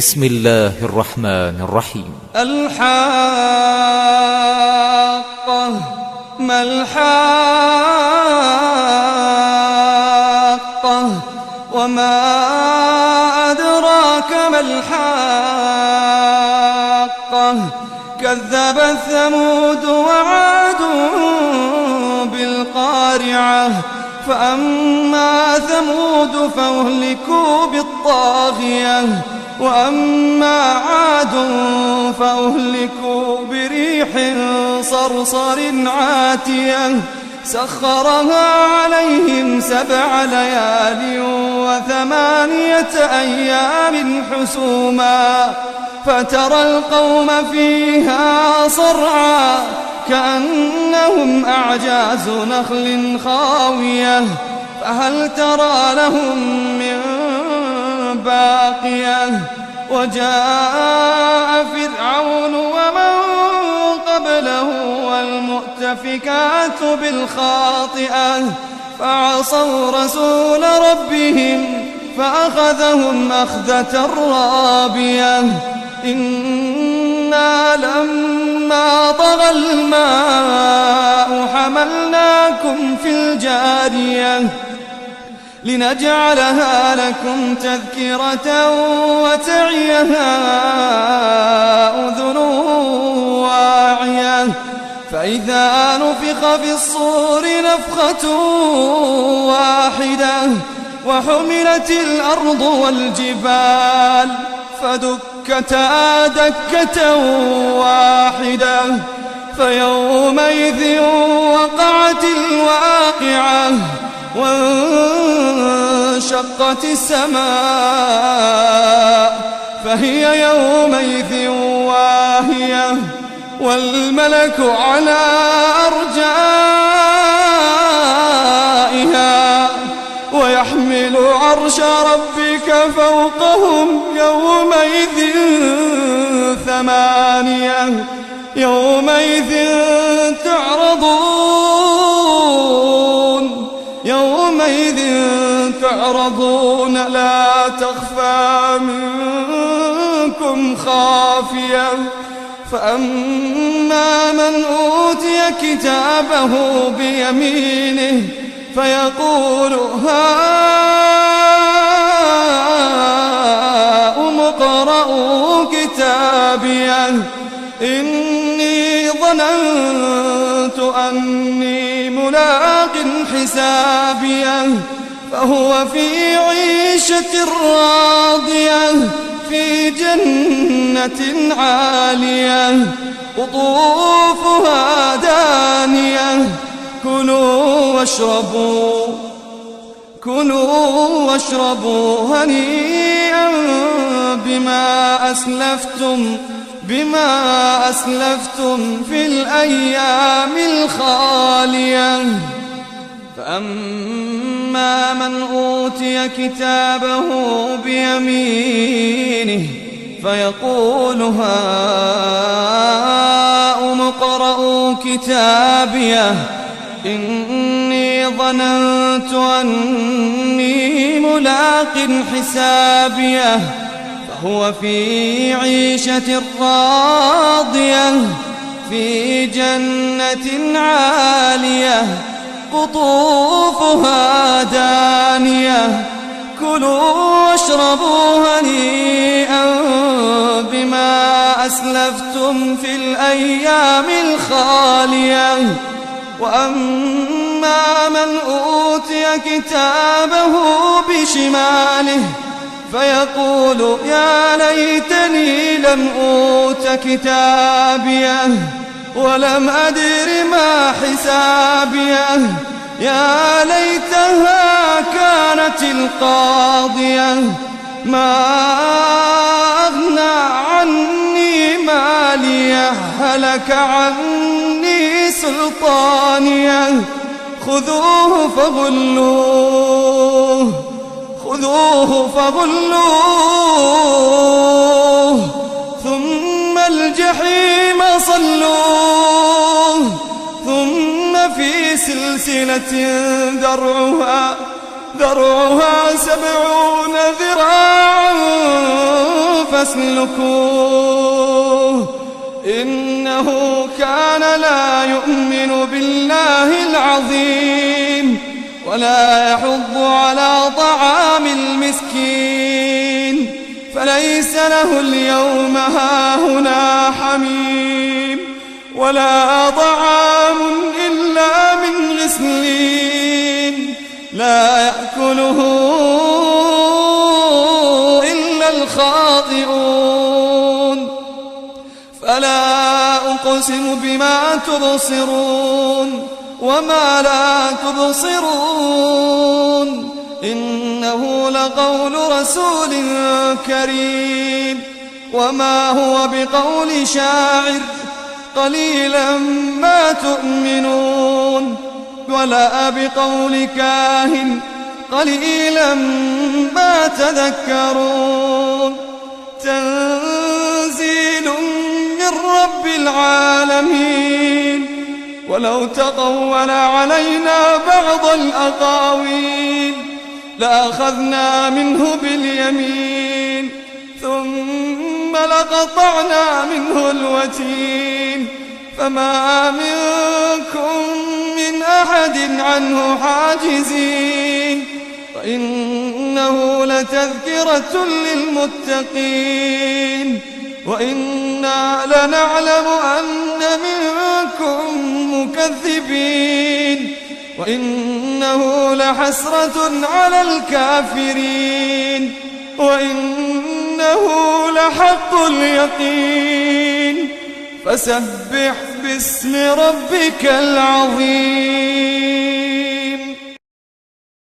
بسم الله الرحمن الرحيم. الحاقة ما الحاقة وما أدراك ما الحاقة كذبت ثمود وعاد بالقارعة فأما ثمود فأهلكوا بالطاغية وأما عاد فأهلكوا بريح صرصر عاتية سخرها عليهم 7 ليال و8 أيام حسوما فترى القوم فيها صرعا كأنهم أعجاز نخل خاوية فهل ترى لهم من باقية وجاء فرعون ومن قبله والمؤتفكات بالخاطئة فعصوا رسول ربهم فأخذهم أخذة رابية إنا لما طغى الماء حملناكم في الجارية لنجعلها لكم تذكرة وتعيها أذن واعية فإذا نفخ في الصور نفخة واحدة وحملت الأرض والجبال فدكتا دكة واحدة فيومئذ وقعت الواقعة وانشقت السماء فهي يومئذ واهية والملك على أرجائها ويحمل عرش ربك فوقهم يومئذ 8 يومئذ تعرضون لا تخفى منكم خافية فأما من أوتي كتابه بيمينه فيقول هاؤم اقرءوا كتابيه إني ظننت أني ملاق حسابيه فهو في عيشة راضية في جنة عالية قطوفها دانية كلوا واشربوا هنيئا بما أسلفتم في الأيام الخالية فأما من أوتي كتابه بيمينه فيقول هاؤم اقرءوا كتابيه إني ظننت أني ملاق حسابيه فهو في عيشة راضية في جنة عالية قطوفها دانية كلوا واشربوا هنيئا بما أسلفتم في الأيام الخالية وأما من أوتي كتابه بشماله فيقول يا ليتني لم أوت كتابيه ولم أدر ما حسابيه يا ليتها كانت القاضية ما أغنى عني ماليه هلك عني سلطانيه خذوه فغلوه ثم الجحيم صلوه ثم في سلسلة ذرعها 70 ذراعا فاسلكوه إنه كان لا يؤمن بالله العظيم ولا يحض على طعام المسكين فليس له اليوم هاهنا حميم ولا طعام إلا من غسلين لا يأكله إلا الخاطئون فلا أقسم بما تبصرون وما لا تبصرون إنه لقول رسول كريم وما هو بقول شاعر قليلا ما تؤمنون ولا بقول كاهن قليلا ما تذكرون تنزيل من رب العالمين ولو تقول علينا بعض الأقاويل لأخذنا منه باليمين ثم لقطعنا منه الوتين فما منكم من أحد عنه حاجزين وإنه لتذكرة للمتقين وإنا لنعلم أن منكم مكذبين وإنه لحسرة على الكافرين وإنه لحق اليقين فسبح باسم ربك العظيم.